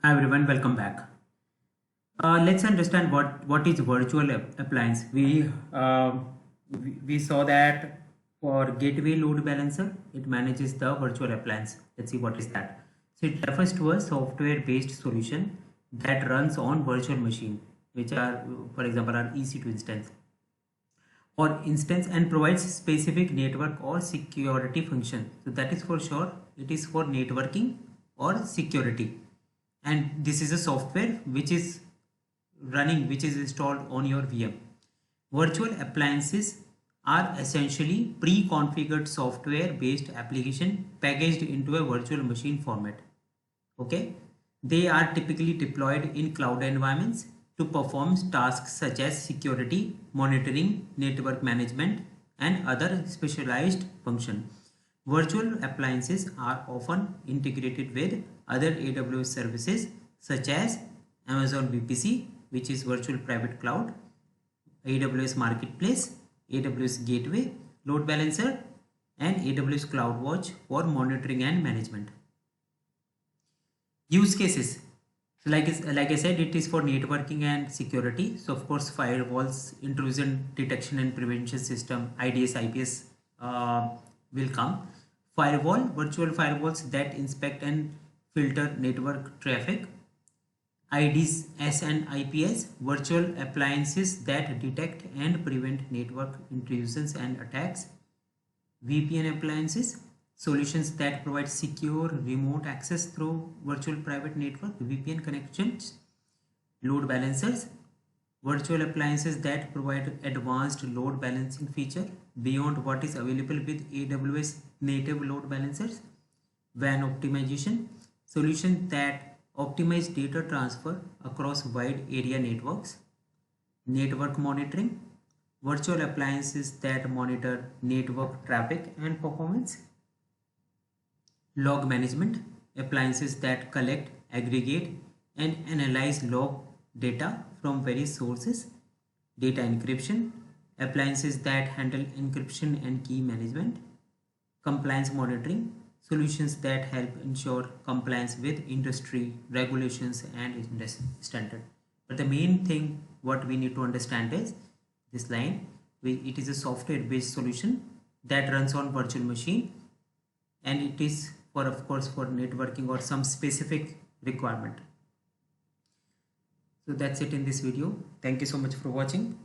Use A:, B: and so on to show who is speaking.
A: Hi everyone, welcome back. Let's understand what is virtual appliance. We saw that for gateway load balancer, it manages the virtual appliance. Let's see what is that. So it refers to a software-based solution that runs on virtual machine, which are, for example, are EC2 instance and provides specific network or security function. So that is for sure. It is for networking or security, and this is a software which is which is installed on your VM. Virtual appliances are essentially pre-configured software based application packaged into a virtual machine format. Okay, they are typically deployed in cloud environments to perform tasks such as security, monitoring, network management, and other specialized functions. Virtual appliances are often integrated with other AWS services such as Amazon VPC, which is Virtual Private Cloud, AWS Marketplace, AWS Gateway, Load Balancer, and AWS CloudWatch for monitoring and management. Use cases. So like I said, it is for networking and security. So of course, firewalls, intrusion detection and prevention system, IDS, IPS will come. Virtual firewalls that inspect and filter network traffic. IDs, S and IPS, virtual appliances that detect and prevent network intrusions and attacks. VPN appliances, solutions that provide secure remote access through virtual private network VPN connections. Load balancers, virtual appliances that provide advanced load balancing feature beyond what is available with AWS native load balancers. WAN optimization, solutions that optimize data transfer across wide area networks. Network monitoring, virtual appliances that monitor network traffic and performance. Log management, appliances that collect, aggregate, and analyze log data from various sources. Data encryption, appliances that handle encryption and key management. Compliance monitoring, solutions that help ensure compliance with industry regulations and industry standard. But the main thing what we need to understand is this line. It is a software based solution that runs on virtual machine, and it is for, of course, for networking or some specific requirement. So that's it in this video. Thank you so much for watching.